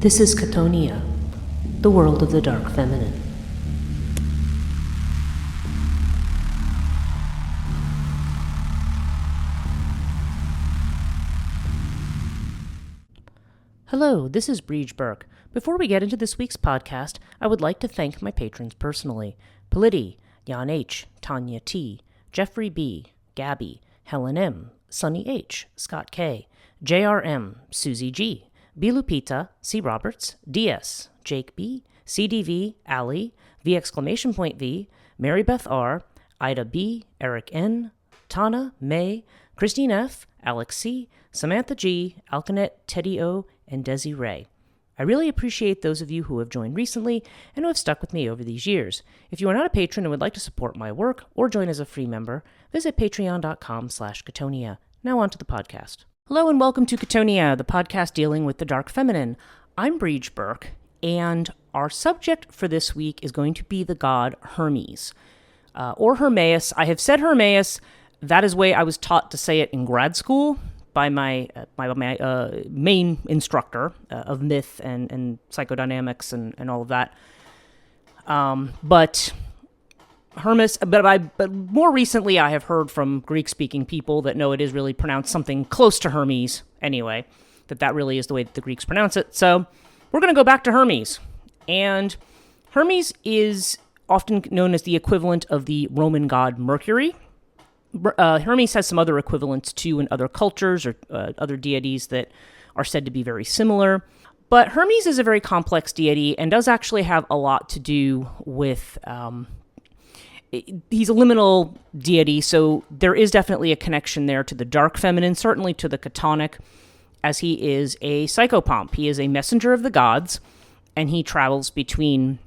This is Chthonia, the world of the dark feminine. Hello, this is Breege Burke. Before we get into this week's podcast, I would like to thank my patrons personally. Polity, Jan H., Tanya T., Jeffrey B., Gabby, Helen M., Sunny H., Scott K., JRM, Susie G., B. Lupita, C. Roberts, DS, Jake B., CDV, Ali, V!V, Mary Beth R., Ida B., Eric N., Tana, May, Christine F., Alex C., Samantha G., Alcanet, Teddy O., and Desi Ray. I really appreciate those of you who have joined recently and who have stuck with me over these years. If you are not a patron and would like to support my work or join as a free member, visit patreon.com/Chthonia. Now on to the podcast. Hello and welcome to Chthonia, the podcast dealing with the dark feminine. I'm Breege Burke, and our subject for this week is going to be the god Hermes, or Hermes. I have said Hermes. That is the way I was taught to say it in grad school by my main instructor of myth and psychodynamics and all of that. But Hermes, but more recently I have heard from Greek-speaking people that no, it is really pronounced something close to Hermes anyway, that really is the way that the Greeks pronounce it. So we're going to go back to Hermes. And Hermes is often known as the equivalent of the Roman god Mercury. Hermes has some other equivalents too in other cultures or other deities that are said to be very similar. But Hermes is a very complex deity and does actually have a lot to do with... he's a liminal deity, so there is definitely a connection there to the dark feminine, certainly to the Chthonic, as he is a psychopomp. He is a messenger of the gods, and he travels between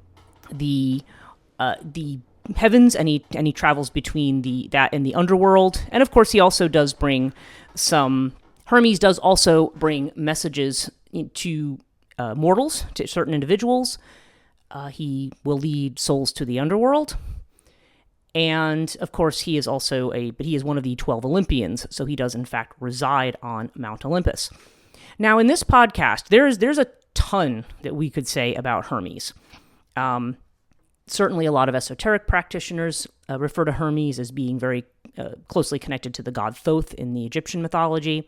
the heavens, and he travels between that and the underworld. And of course, he also does bring Hermes does also bring messages to mortals, to certain individuals. He will lead souls to the underworld. And of course, he is one of the 12 Olympians, so he does in fact reside on Mount Olympus. Now, in this podcast, there's a ton that we could say about Hermes. Certainly, a lot of esoteric practitioners refer to Hermes as being very closely connected to the god Thoth in the Egyptian mythology.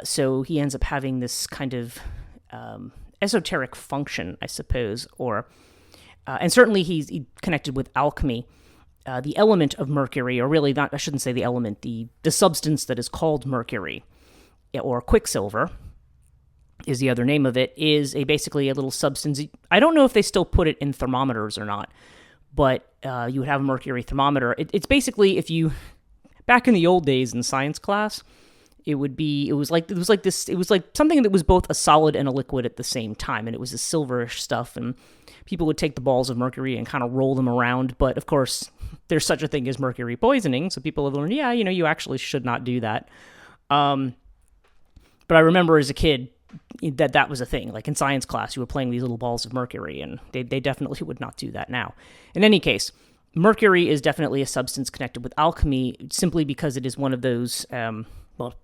So he ends up having this kind of esoteric function, I suppose, and certainly he's connected with alchemy. The element of Mercury, or really not, I shouldn't say the element, the substance that is called Mercury, or Quicksilver, is the other name of it, is basically a little substance. I don't know if they still put it in thermometers or not, but you would have a mercury thermometer. It's basically, back in the old days in science class, it was like something that was both a solid and a liquid at the same time, and it was a silverish stuff, and people would take the balls of mercury and kind of roll them around, but of course, there's such a thing as mercury poisoning, so people have learned, you actually should not do that. But I remember as a kid, that was a thing. Like in science class, you were playing these little balls of mercury, and they definitely would not do that now. In any case, mercury is definitely a substance connected with alchemy, simply because it is one of those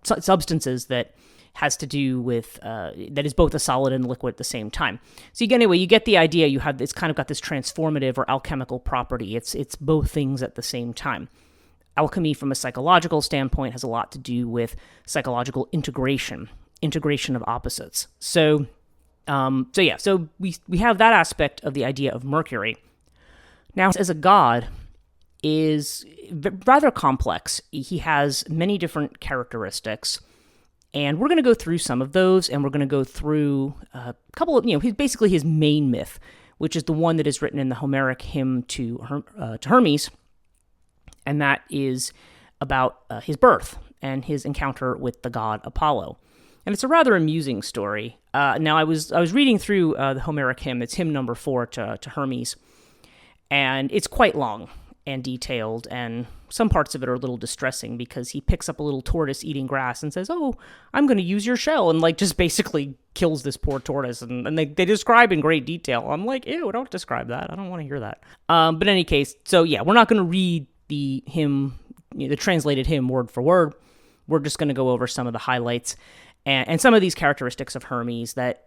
substances that has to do with that is both a solid and liquid at the same time. So you get the idea. It's kind of got this transformative or alchemical property. It's both things at the same time. Alchemy, from a psychological standpoint, has a lot to do with psychological integration of opposites. So we have that aspect of the idea of Mercury. Now, as a god, is rather complex. He has many different characteristics, and we're going to go through some of those, and we're going to go through a couple of, he's basically his main myth, which is the one that is written in the Homeric Hymn to Hermes, and that is about his birth and his encounter with the god Apollo. And it's a rather amusing story. Now, I was reading through the Homeric Hymn. It's hymn number 4 to Hermes, and it's quite long and detailed, and some parts of it are a little distressing because he picks up a little tortoise eating grass and says, "Oh, I'm going to use your shell," and just basically kills this poor tortoise, and they describe in great detail. I'm like, ew, don't describe that. I don't want to hear that. But in any case, so yeah, we're not going to read the hymn, the translated hymn word for word. We're just going to go over some of the highlights. And some of these characteristics of Hermes that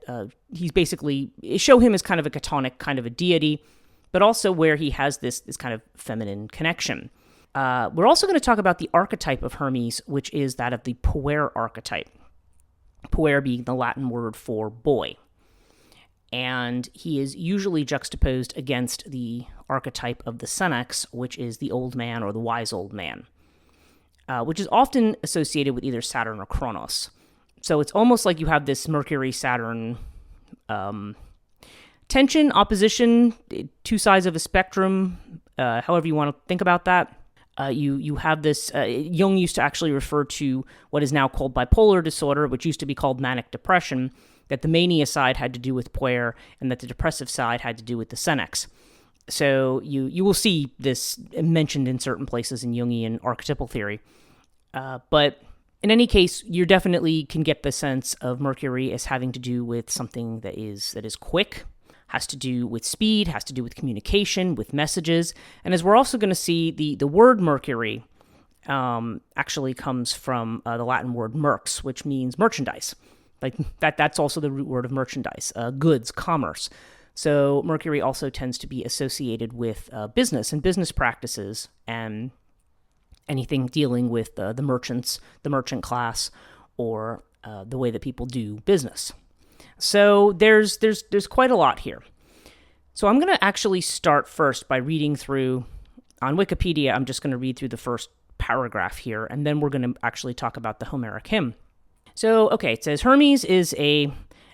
he's basically show him as kind of a Chtonic kind of a deity, but also where he has this kind of feminine connection. We're also going to talk about the archetype of Hermes, which is that of the Puer archetype. Puer being the Latin word for boy. And he is usually juxtaposed against the archetype of the Senex, which is the old man or the wise old man, which is often associated with either Saturn or Kronos. So it's almost like you have this Mercury-Saturn tension, opposition, two sides of a spectrum, however you want to think about that. You have this, Jung used to actually refer to what is now called bipolar disorder, which used to be called manic depression, that the mania side had to do with Puer and that the depressive side had to do with the Senex. So you will see this mentioned in certain places in Jungian archetypal theory. But in any case, you definitely can get the sense of Mercury as having to do with something that is quick, has to do with speed, has to do with communication, with messages. And as we're also going to see, the word Mercury actually comes from the Latin word merx, which means merchandise. Like that's also the root word of merchandise, goods, commerce. So Mercury also tends to be associated with business and business practices and anything dealing with the merchants, the merchant class, or the way that people do business. So there's quite a lot here. So I'm going to actually start first by reading through, on Wikipedia, I'm just going to read through the first paragraph here, and then we're going to actually talk about the Homeric Hymn. So, okay, it says, Hermes is a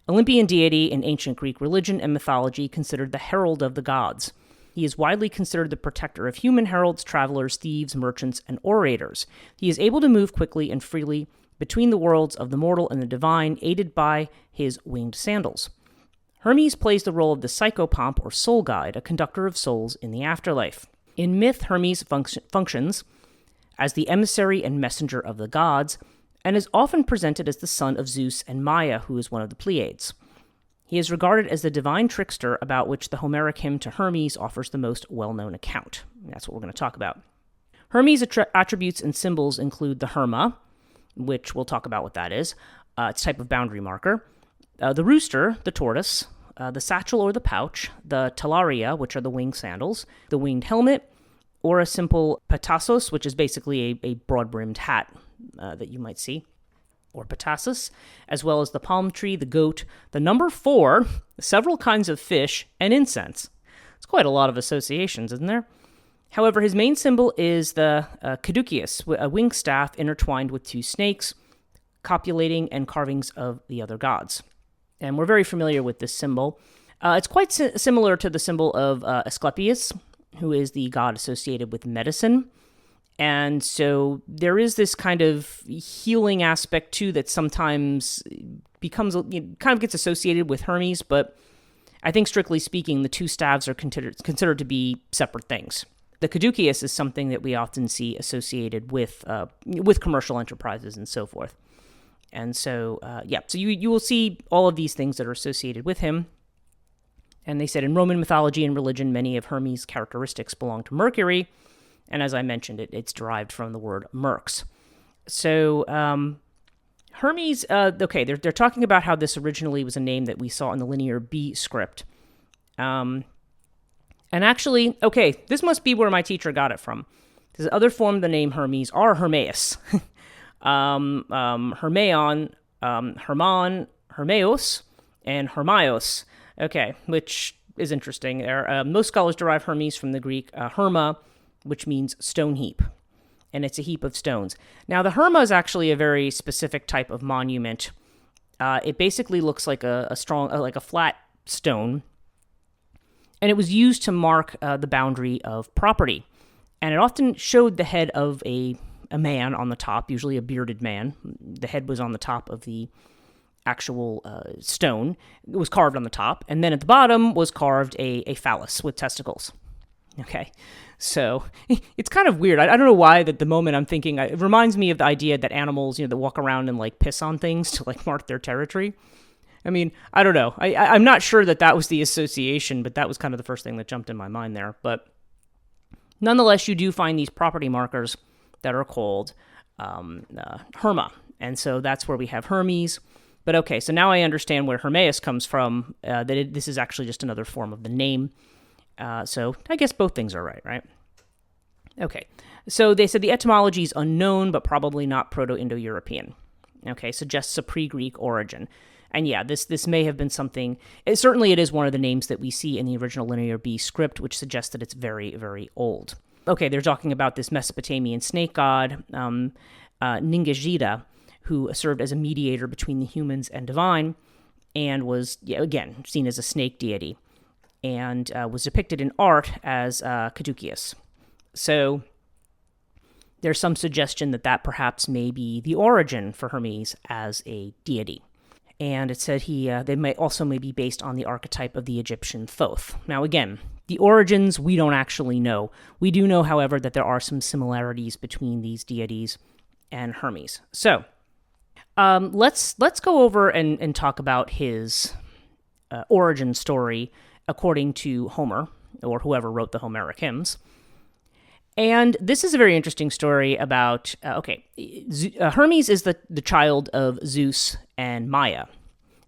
Olympian deity in ancient Greek religion and mythology, considered the herald of the gods. He is widely considered the protector of human heralds, travelers, thieves, merchants, and orators. He is able to move quickly and freely between the worlds of the mortal and the divine, aided by his winged sandals. Hermes plays the role of the psychopomp or soul guide, a conductor of souls in the afterlife. In myth, Hermes functions as the emissary and messenger of the gods, and is often presented as the son of Zeus and Maia, who is one of the Pleiades. He is regarded as the divine trickster about which the Homeric Hymn to Hermes offers the most well-known account. That's what we're going to talk about. Hermes' attributes and symbols include the Herma, which we'll talk about what that is. It's a type of boundary marker. The rooster, the tortoise, the satchel or the pouch, the talaria, which are the winged sandals, the winged helmet, or a simple patassos, which is basically a broad-brimmed hat that you might see, or petasus, as well as the palm tree, the goat, the number 4, several kinds of fish, and incense. It's quite a lot of associations, isn't there? However, his main symbol is the caduceus, a winged staff intertwined with 2 snakes, copulating and carvings of the other gods. And we're very familiar with this symbol. It's quite similar to the symbol of Asclepius, who is the god associated with medicine. And so there is this kind of healing aspect too that sometimes becomes, kind of gets associated with Hermes, but I think strictly speaking, the 2 staves are considered to be separate things. The caduceus is something that we often see associated with commercial enterprises and so forth. And so, so you will see all of these things that are associated with him. And they said in Roman mythology and religion, many of Hermes' characteristics belong to Mercury. And as I mentioned, it's derived from the word merx. So Hermes, they're talking about how this originally was a name that we saw in the Linear B script. And actually, this must be where my teacher got it from. The other form of the name Hermes are Hermaeus. Hermaion, Herman, Hermeos, and Hermaios. Okay, which is interesting there. Most scholars derive Hermes from the Greek herma, which means stone heap, and it's a heap of stones. Now, the herma is actually a very specific type of monument. It basically looks like a flat stone, and it was used to mark the boundary of property. And it often showed the head of a man on the top, usually a bearded man. The head was on the top of the actual stone. It was carved on the top, and then at the bottom was carved a phallus with testicles. Okay, so it's kind of weird. I don't know why that the moment I'm thinking, it reminds me of the idea that animals, that walk around and like piss on things to like mark their territory. I mean, I don't know. I'm not sure that was the association, but that was kind of the first thing that jumped in my mind there. But nonetheless, you do find these property markers that are called herma. And so that's where we have Hermes. But okay, so now I understand where Hermes comes from, this is actually just another form of the name. So I guess both things are right? Okay, so they said the etymology is unknown, but probably not Proto-Indo-European. Okay, suggests a pre-Greek origin. And yeah, this may have been something, certainly it is one of the names that we see in the original Linear B script, which suggests that it's very, very old. Okay, they're talking about this Mesopotamian snake god, Ningishzida, who served as a mediator between the humans and divine, and was, again, seen as a snake deity, and was depicted in art as Caduceus. So there's some suggestion that perhaps may be the origin for Hermes as a deity. And it said they may be based on the archetype of the Egyptian Thoth. Now again, the origins we don't actually know. We do know, however, that there are some similarities between these deities and Hermes. So let's go over and talk about his origin story according to Homer, or whoever wrote the Homeric hymns. And this is a very interesting story about, Hermes is the child of Zeus and Maia.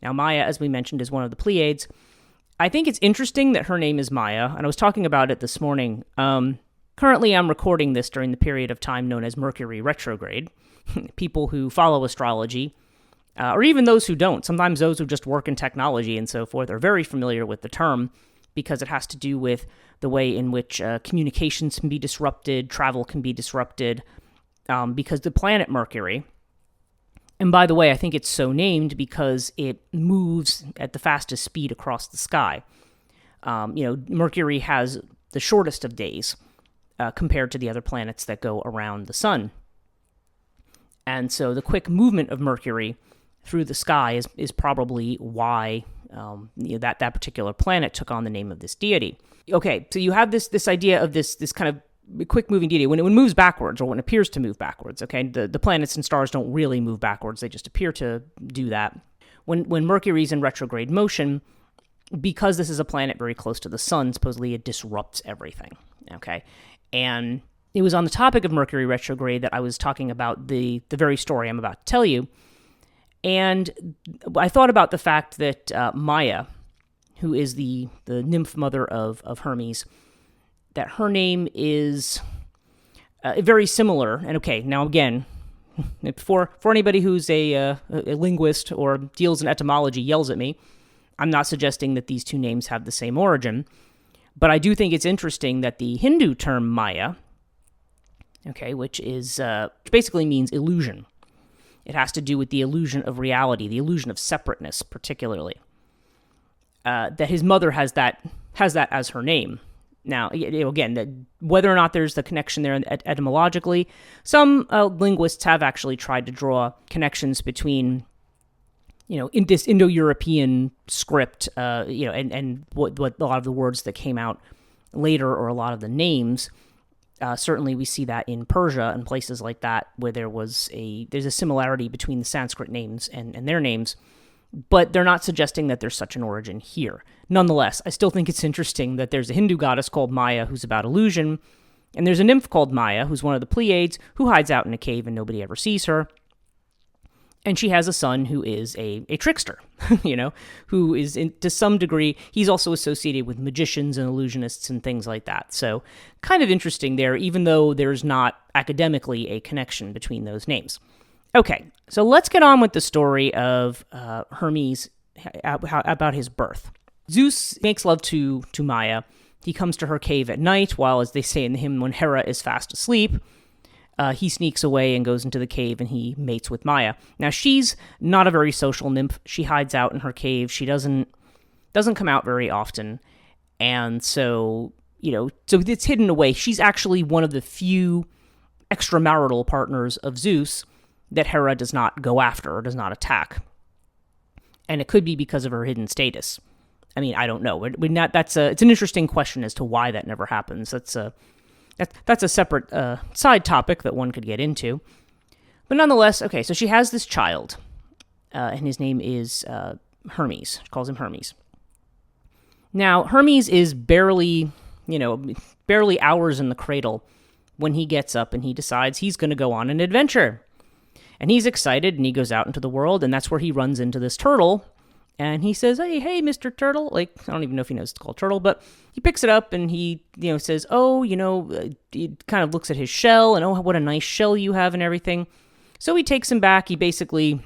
Now, Maia, as we mentioned, is one of the Pleiades. I think it's interesting that her name is Maia, and I was talking about it this morning. Currently, I'm recording this during the period of time known as Mercury retrograde. People who follow astrology, or even those who don't, sometimes those who just work in technology and so forth, are very familiar with the term, because it has to do with the way in which communications can be disrupted, travel can be disrupted, because the planet Mercury, and by the way, I think it's so named because it moves at the fastest speed across the sky. Mercury has the shortest of days compared to the other planets that go around the sun. And so the quick movement of Mercury through the sky is probably why that particular planet took on the name of this deity. Okay, so you have this idea of this kind of quick-moving deity when it moves backwards, or when it appears to move backwards. Okay, the planets and stars don't really move backwards; they just appear to do that. When Mercury's in retrograde motion, because this is a planet very close to the sun, supposedly it disrupts everything. Okay, and it was on the topic of Mercury retrograde that I was talking about the very story I'm about to tell you. And I thought about the fact that Maia, who is the nymph mother of Hermes, that her name is very similar. And okay, now again, for anybody who's a linguist or deals in etymology yells at me, I'm not suggesting that these two names have the same origin, but I do think it's interesting that the Hindu term Maya, okay, which basically means illusion. It has to do with the illusion of reality, the illusion of separateness, particularly. That his mother has that as her name. Now, again, whether or not there's the connection there etymologically, some linguists have actually tried to draw connections between, in this Indo-European script, and what a lot of the words that came out later, or a lot of the names. Certainly, we see that in Persia and places like that, where there's a similarity between the Sanskrit names and their names, but they're not suggesting that there's such an origin here. Nonetheless, I still think it's interesting that there's a Hindu goddess called Maya who's about illusion, and there's a nymph called Maya who's one of the Pleiades who hides out in a cave and nobody ever sees her. And she has a son who is a trickster, who is, to some degree, he's also associated with magicians and illusionists and things like that. So kind of interesting there, even though there's not academically a connection between those names. Okay, so let's get on with the story of Hermes, about his birth. Zeus makes love to Maya. He comes to her cave at night, while, as they say in the hymn, when Hera is fast asleep. He sneaks away and goes into the cave, and he mates with Maya. Now, she's not a very social nymph. She hides out in her cave. She doesn't come out very often. And so it's hidden away. She's actually one of the few extramarital partners of Zeus that Hera does not go after or does not attack. And it could be because of her hidden status. I mean, I don't know. It's an interesting question as to why that never happens. That's a separate side topic that one could get into. But nonetheless, okay, so she has this child, and his name is Hermes. She calls him Hermes. Now, Hermes is barely hours in the cradle when he gets up and he decides he's going to go on an adventure. And he's excited, and he goes out into the world, and that's where he runs into this turtle. And he says, hey, Mr. Turtle. Like, I don't even know if he knows it's called turtle, but he picks it up and he, says, he kind of looks at his shell and, oh, what a nice shell you have and everything. So he takes him back. He basically,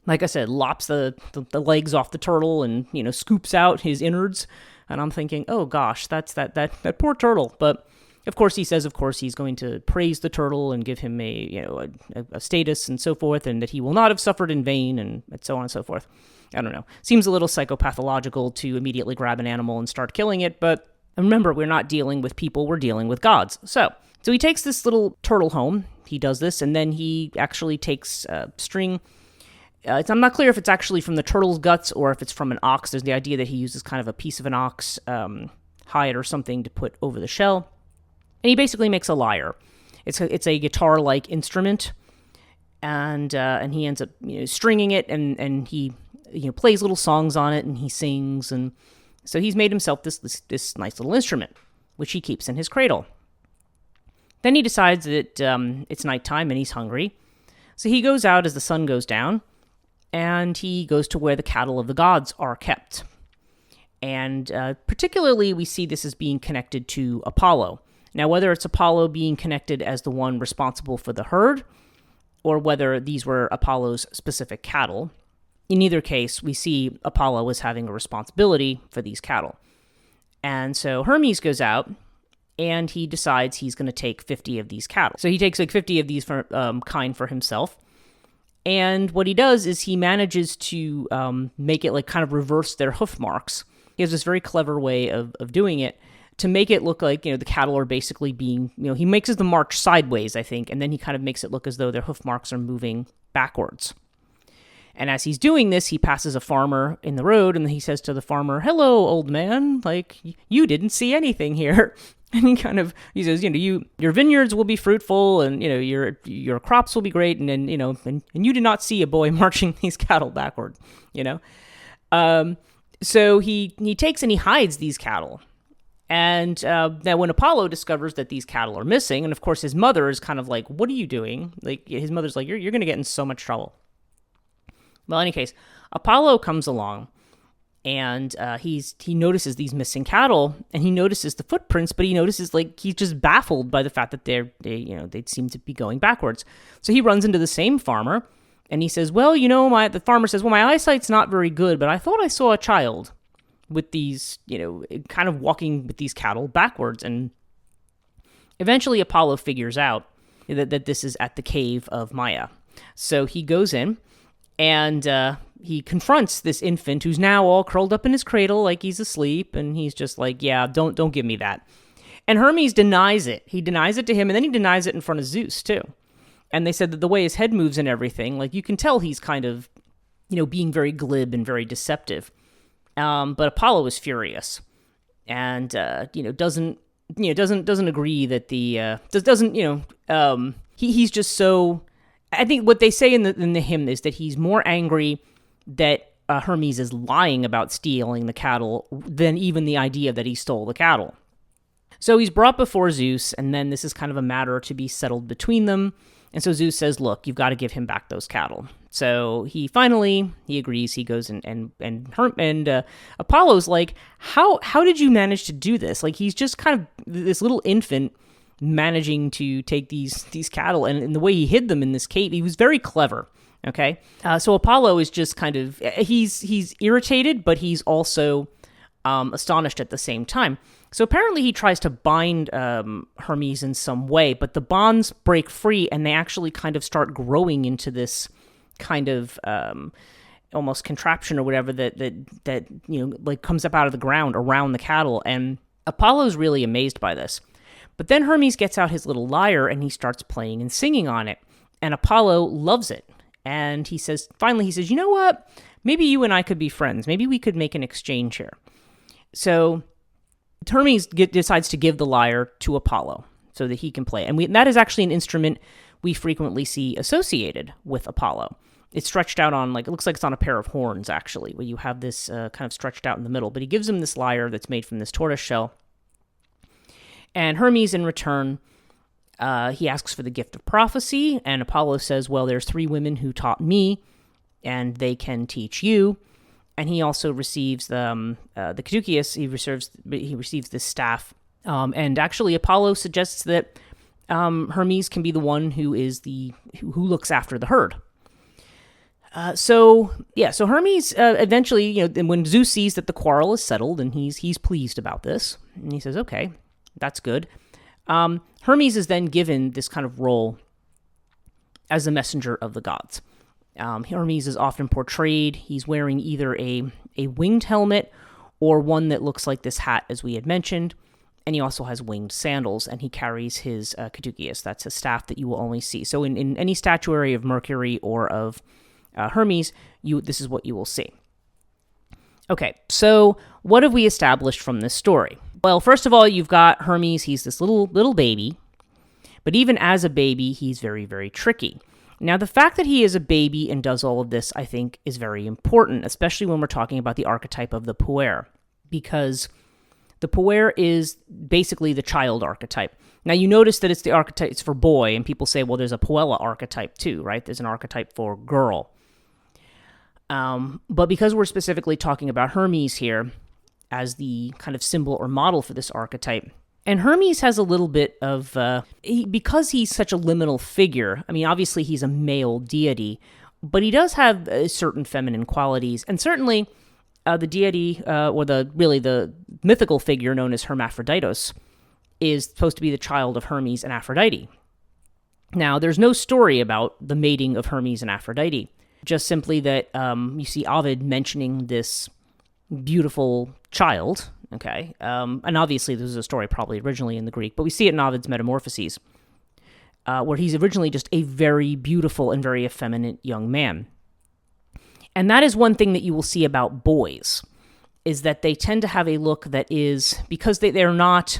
like I said, lops the legs off the turtle and, scoops out his innards. And I'm thinking, oh gosh, that's that poor turtle. But of course he says, he's going to praise the turtle and give him a status and so forth, and that he will not have suffered in vain and so on and so forth. I don't know. Seems a little psychopathological to immediately grab an animal and start killing it, but remember, we're not dealing with people, we're dealing with gods. So he takes this little turtle home, he does this, and then he actually takes string. I'm not clear if it's actually from the turtle's guts or if it's from an ox. There's the idea that he uses kind of a piece of an ox hide or something to put over the shell. And he basically makes a lyre. It's a guitar-like instrument, and he ends up stringing it, and he plays little songs on it, and he sings, and so he's made himself this nice little instrument, which he keeps in his cradle. Then he decides that it's nighttime and he's hungry, so he goes out as the sun goes down, and he goes to where the cattle of the gods are kept. And particularly, we see this as being connected to Apollo. Now, whether it's Apollo being connected as the one responsible for the herd, or whether these were Apollo's specific cattle, in either case, we see Apollo as having a responsibility for these cattle. And so Hermes goes out, and he decides he's going to take 50 of these cattle. So he takes 50 of these kind for himself. And what he does is he manages to make it kind of reverse their hoof marks. He has this very clever way of doing it to make it look like, the cattle are basically being, he makes them march sideways, I think, and then he kind of makes it look as though their hoof marks are moving backwards. And as he's doing this, he passes a farmer in the road, and he says to the farmer, "Hello, old man, you didn't see anything here." And he says, your vineyards will be fruitful, and, your crops will be great, and then, and you did not see a boy marching these cattle backward, So he takes and he hides these cattle. And now when Apollo discovers that these cattle are missing, and of course his mother is kind of like, "What are you doing?" His mother's like, you're going to get in so much trouble. Well, in any case, Apollo comes along, and he notices these missing cattle, and he notices the footprints, but he notices he's just baffled by the fact that they seem to be going backwards. So he runs into the same farmer, and he says, "Well, the farmer says, well, my eyesight's not very good, but I thought I saw a child with these, kind of walking with these cattle backwards." And eventually Apollo figures out that this is at the cave of Maya. So he goes in, and he confronts this infant who's now all curled up in his cradle like he's asleep, and he's just like, "Yeah, don't give me that." And Hermes denies it. He denies it to him, and then he denies it in front of Zeus, too. And they said that the way his head moves and everything, you can tell he's kind of, being very glib and very deceptive. But Apollo is furious, and doesn't agree that he's just so. I think what they say in the hymn is that he's more angry that Hermes is lying about stealing the cattle than even the idea that he stole the cattle. So he's brought before Zeus, and then this is kind of a matter to be settled between them. And so Zeus says, "Look, you've got to give him back those cattle." So he agrees. He goes and Apollo's like, how did you manage to do this? He's just kind of this little infant managing to take these cattle, and the way he hid them in this cave, he was very clever. Okay, so Apollo is just kind of he's irritated, but he's also astonished at the same time. So apparently he tries to bind Hermes in some way, but the bonds break free, and they actually kind of start growing into this kind of almost contraption or whatever that comes up out of the ground around the cattle. And Apollo's really amazed by this. But then Hermes gets out his little lyre, and he starts playing and singing on it. And Apollo loves it. And finally he says, "You know what? Maybe you and I could be friends. Maybe we could make an exchange here." So Hermes decides to give the lyre to Apollo so that he can play. And that is actually an instrument we frequently see associated with Apollo. It's stretched out on, it looks like it's on a pair of horns, actually, where you have this kind of stretched out in the middle. But he gives him this lyre that's made from this tortoise shell. And Hermes, in return, He asks for the gift of prophecy, and Apollo says, well, there's 3 women who taught me, and they can teach you. And he also receives the Chthonia. He receives this staff. And actually, Apollo suggests that Hermes can be the one who looks after the herd. So Hermes eventually, when Zeus sees that the quarrel is settled, and he's pleased about this, and he says, okay, that's good. Hermes is then given this kind of role as the messenger of the gods. Hermes is often portrayed, he's wearing either a winged helmet or one that looks like this hat, as we had mentioned, and he also has winged sandals, and he carries his Chthonia. That's a staff that you will only see. So in any statuary of Mercury or of Hermes, this is what you will see. Okay, so what have we established from this story? Well, first of all, you've got Hermes. He's this little baby, but even as a baby, he's very, very tricky. Now, the fact that he is a baby and does all of this, I think, is very important, especially when we're talking about the archetype of the Puer, because the Puer is basically the child archetype. Now, you notice that it's the archetype, it's for boy, and people say, well, there's a Puella archetype too, right? There's an archetype for girl. But because we're specifically talking about Hermes here as the kind of symbol or model for this archetype, and Hermes has a little bit of, because he's such a liminal figure, I mean, obviously he's a male deity, but he does have certain feminine qualities, and certainly the deity, or the mythical figure known as Hermaphroditos, is supposed to be the child of Hermes and Aphrodite. Now, there's no story about the mating of Hermes and Aphrodite, just simply that you see Ovid mentioning this beautiful child, okay? And obviously this is a story probably originally in the Greek, but we see it in Ovid's Metamorphoses, where he's originally just a very beautiful and very effeminate young man. And that is one thing that you will see about boys, is that they tend to have a look that is, because they're not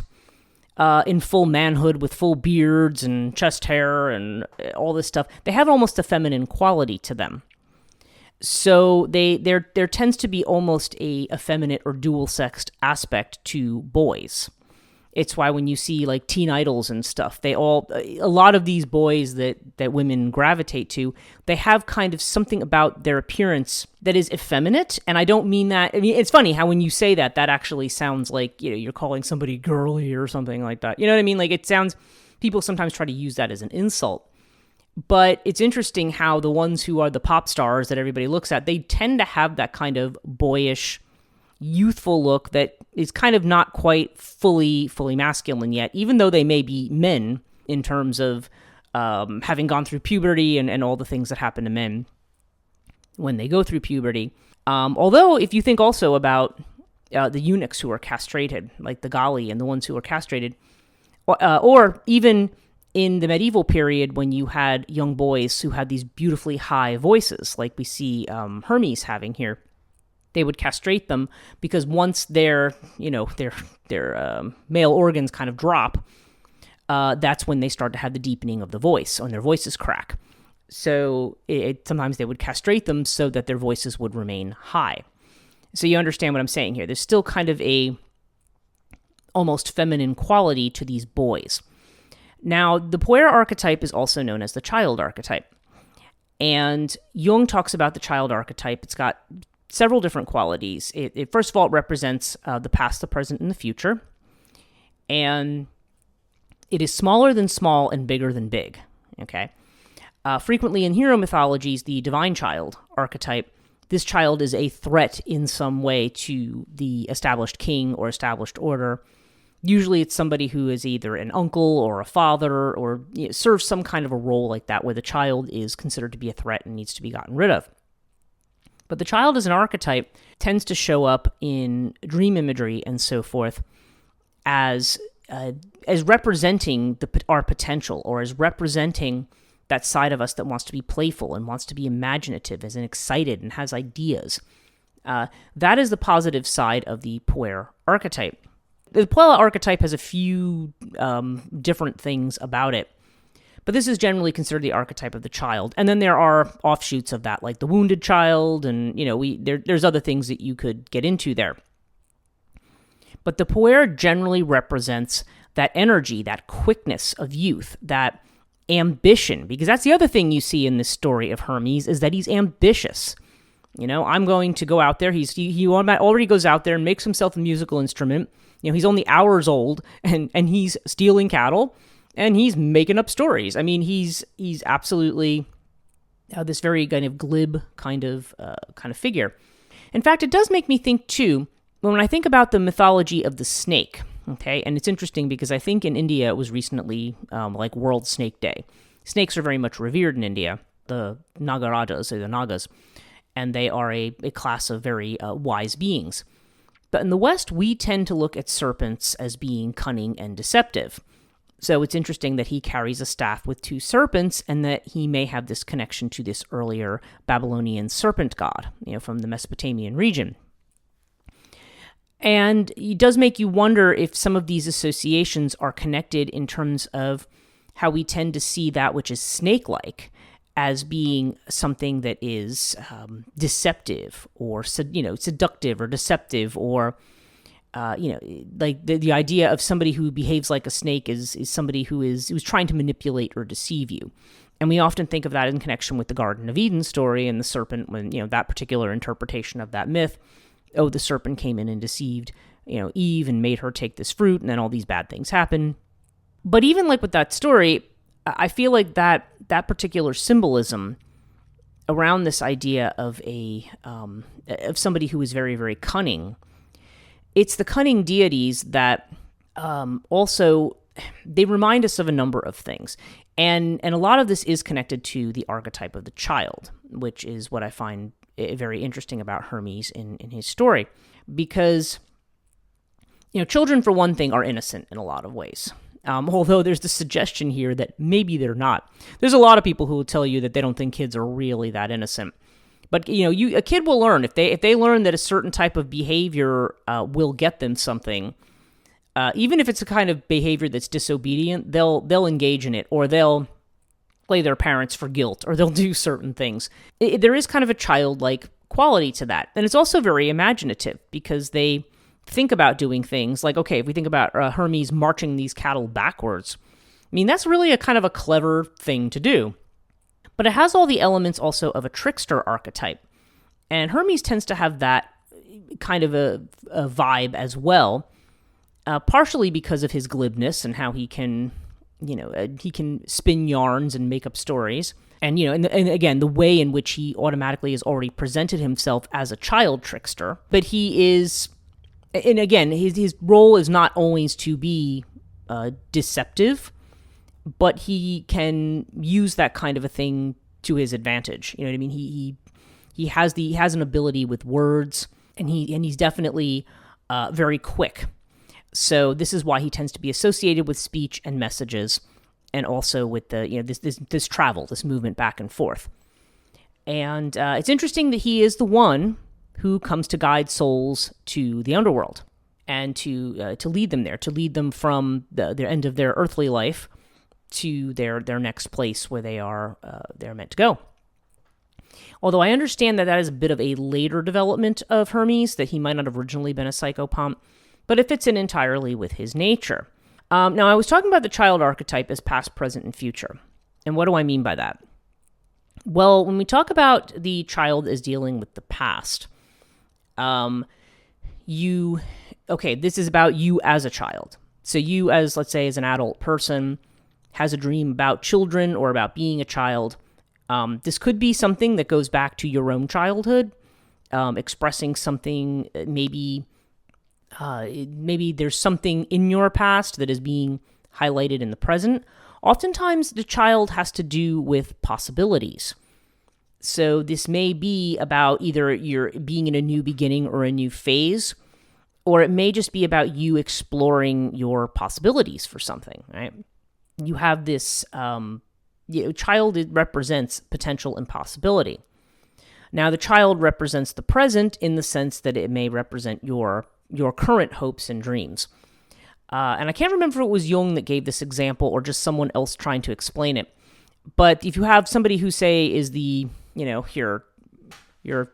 in full manhood with full beards and chest hair and all this stuff, they have almost a feminine quality to them. So there tends to be almost a effeminate or dual-sexed aspect to boys. It's why when you see like teen idols and stuff, a lot of these boys that women gravitate to, they have kind of something about their appearance that is effeminate. And I don't mean that, I mean, it's funny how when you say that actually sounds like, you're calling somebody girly or something like that. You know what I mean? Like people sometimes try to use that as an insult. But it's interesting how the ones who are the pop stars that everybody looks at, they tend to have that kind of boyish, youthful look that is kind of not quite fully masculine yet, even though they may be men in terms of having gone through puberty and all the things that happen to men when they go through puberty. Although, if you think also about the eunuchs who are castrated, like the Galli and the ones who are castrated, or even in the medieval period when you had young boys who had these beautifully high voices, like we see Hermes having here, they would castrate them because once their male organs kind of drop, that's when they start to have the deepening of the voice, and their voices crack. So sometimes they would castrate them so that their voices would remain high. So you understand what I'm saying here. There's still kind of a almost feminine quality to these boys. Now, the Puer archetype is also known as the child archetype. And Jung talks about the child archetype. It's got several different qualities. It first of all, it represents the past, the present, and the future. And it is smaller than small and bigger than big. Okay. Frequently in hero mythologies, the divine child archetype, this child is a threat in some way to the established king or established order. Usually it's somebody who is either an uncle or a father or serves some kind of a role like that where the child is considered to be a threat and needs to be gotten rid of. But the child as an archetype tends to show up in dream imagery and so forth as representing our potential, or as representing that side of us that wants to be playful and wants to be imaginative and excited and has ideas. That is the positive side of the Puer archetype. The Puella archetype has a few different things about it, but this is generally considered the archetype of the child. And then there are offshoots of that, like the wounded child, and there's other things that you could get into there. But the Puer generally represents that energy, that quickness of youth, that ambition, because that's the other thing you see in this story of Hermes, is that he's ambitious. I'm going to go out there. He already goes out there and makes himself a musical instrument. He's only hours old, and he's stealing cattle, and he's making up stories. I mean, he's absolutely this very kind of glib kind of figure. In fact, it does make me think too, when I think about the mythology of the snake. Okay, and it's interesting because I think in India it was recently like World Snake Day. Snakes are very much revered in India, the Nagarajas, or the Nagas, and they are a class of very wise beings. But in the West, we tend to look at serpents as being cunning and deceptive. So it's interesting that he carries a staff with two serpents, and that he may have this connection to this earlier Babylonian serpent god, from the Mesopotamian region. And it does make you wonder if some of these associations are connected in terms of how we tend to see that which is snake-like as being something that is deceptive or, seductive or deceptive, or, like the idea of somebody who behaves like a snake is somebody who's trying to manipulate or deceive you. And we often think of that in connection with the Garden of Eden story and the serpent, when, that particular interpretation of that myth. Oh, the serpent came in and deceived, Eve and made her take this fruit, and then all these bad things happen. But even like with that story, I feel like that particular symbolism around this idea of of somebody who is very, very cunning, it's the cunning deities that also, they remind us of a number of things. And a lot of this is connected to the archetype of the child, which is what I find very interesting about Hermes in his story. Because, children, for one thing, are innocent in a lot of ways. Although there's the suggestion here that maybe they're not. There's a lot of people who will tell you that they don't think kids are really that innocent. But, a kid will learn. If they learn that a certain type of behavior will get them something, even if it's a kind of behavior that's disobedient, they'll engage in it, or they'll play their parents for guilt, or they'll do certain things. There is kind of a childlike quality to that. And it's also very imaginative, because they think about doing things like, okay, if we think about Hermes marching these cattle backwards, I mean, that's really a kind of a clever thing to do. But it has all the elements also of a trickster archetype. And Hermes tends to have that kind of a vibe as well, partially because of his glibness and how he can spin yarns and make up stories. And, and again, the way in which he automatically has already presented himself as a child trickster. But he is, and again, his role is not always to be deceptive, but he can use that kind of a thing to his advantage. You know what I mean? He has an ability with words, and he's definitely very quick. So this is why he tends to be associated with speech and messages, and also with the this travel, this movement back and forth. And it's interesting that he is the one who comes to guide souls to the underworld and to lead them there, to lead them from the end of their earthly life to their next place where they're meant to go. Although I understand that is a bit of a later development of Hermes, that he might not have originally been a psychopomp, but it fits in entirely with his nature. Now, I was talking about the child archetype as past, present, and future. And what do I mean by that? Well, when we talk about the child as dealing with the past, this is about you as a child. So you as, let's say, as an adult person, has a dream about children or about being a child. This could be something that goes back to your own childhood, expressing something, maybe there's something in your past that is being highlighted in the present. Oftentimes, the child has to do with possibilities. So this may be about either you're being in a new beginning or a new phase, or it may just be about you exploring your possibilities for something, right? You have this child, it represents potential and possibility. Now, the child represents the present in the sense that it may represent your current hopes and dreams. And I can't remember if it was Jung that gave this example or just someone else trying to explain it. But if you have somebody who, say, is your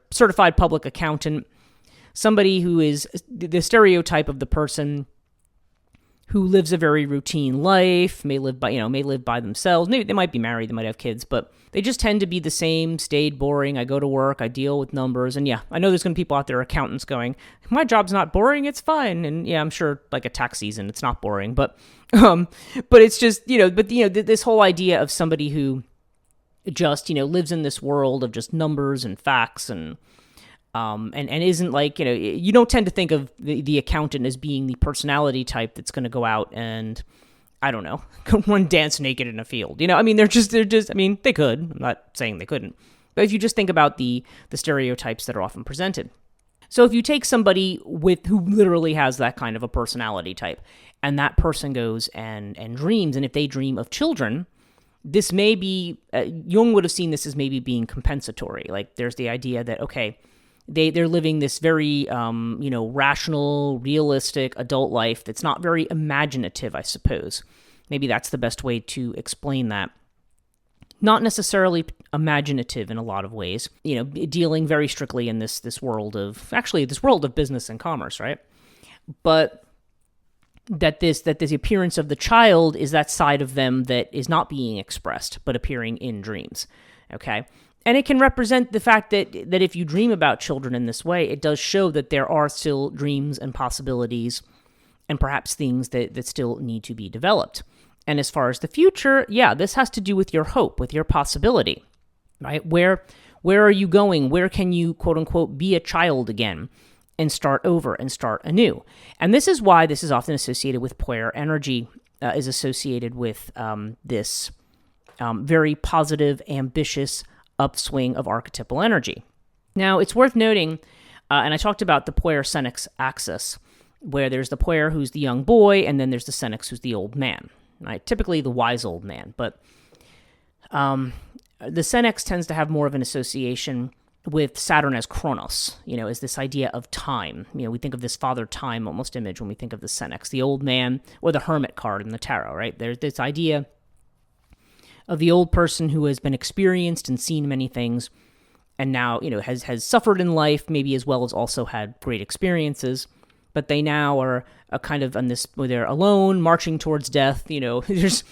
certified public accountant, somebody who is the stereotype of the person who lives a very routine life, may live by themselves. Maybe they might be married, they might have kids, but they just tend to be the same, staid, boring. I go to work, I deal with numbers, and yeah, I know there's going to be people out there, accountants, going, my job's not boring, it's fine. And yeah, I'm sure like a tax season, it's not boring, but it's just, this whole idea of somebody who just, lives in this world of just numbers and facts and isn't like, you don't tend to think of the accountant as being the personality type that's going to go out and, I don't know, run dance naked in a field. They're just, they could. I'm not saying they couldn't. But if you just think about the stereotypes that are often presented. So if you take somebody who literally has that kind of a personality type, and that person goes and dreams, and if they dream of children, this may be, Jung would have seen this as maybe being compensatory. Like there's the idea that, okay, they're living this very, rational, realistic adult life that's not very imaginative, I suppose. Maybe that's the best way to explain that. Not necessarily imaginative in a lot of ways, dealing very strictly in this world of business and commerce, right? But that the appearance of the child is that side of them that is not being expressed, but appearing in dreams, okay? And it can represent the fact that if you dream about children in this way, it does show that there are still dreams and possibilities and perhaps things that still need to be developed. And as far as the future, yeah, this has to do with your hope, with your possibility, right? Where are you going? Where can you, quote unquote, be a child again and start over and start anew? And this is why this is often associated with Puer energy, is associated with this very positive, ambitious upswing of archetypal energy. Now, it's worth noting, and I talked about the Puer-Senex axis, where there's the Puer who's the young boy, and then there's the Senex who's the old man, right? Typically the wise old man, but the Senex tends to have more of an association with Saturn as Chronos, as this idea of time. We think of this father time almost image when we think of the Senex, the old man, or the hermit card in the tarot, right? There's this idea of the old person who has been experienced and seen many things, and now, has suffered in life, maybe as well as also had great experiences, but they now are a kind of on this, where they're alone, marching towards death, there's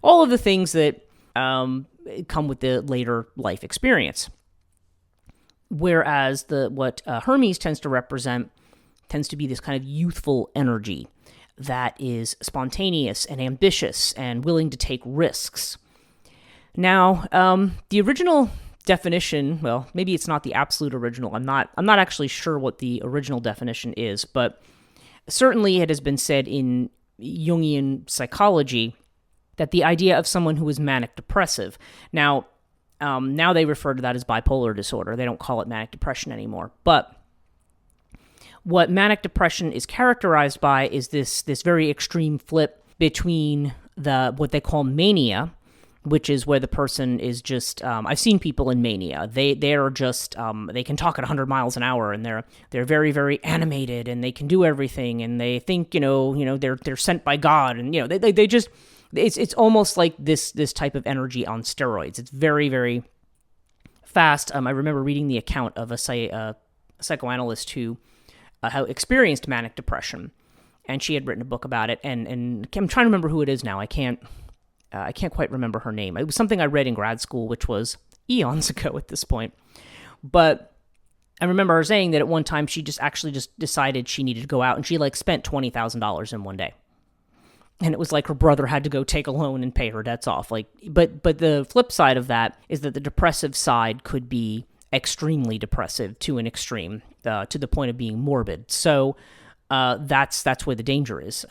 all of the things that come with the later life experience. Whereas what Hermes tends to represent tends to be this kind of youthful energy that is spontaneous and ambitious and willing to take risks. Now, the original definition, well, maybe it's not the absolute original. I'm not actually sure what the original definition is, but certainly it has been said in Jungian psychology that the idea of someone who is manic depressive. Now they refer to that as bipolar disorder. They don't call it manic depression anymore. But what manic depression is characterized by is this very extreme flip between what they call mania, which is where the person is just, I've seen people in mania. They are just, they can talk at 100 miles an hour, and they're very, very animated, and they can do everything, and they think, they're sent by God, and, they just, it's almost like this type of energy on steroids. It's very, very fast. I remember reading the account of a psychoanalyst who experienced manic depression, and she had written a book about it, and I'm trying to remember who it is now. I can't quite remember her name. It was something I read in grad school, which was eons ago at this point. But I remember her saying that at one time she just decided she needed to go out, and she spent $20,000 in one day. And it was like her brother had to go take a loan and pay her debts off. But the flip side of that is that the depressive side could be extremely depressive to an extreme, to the point of being morbid. So that's where the danger is.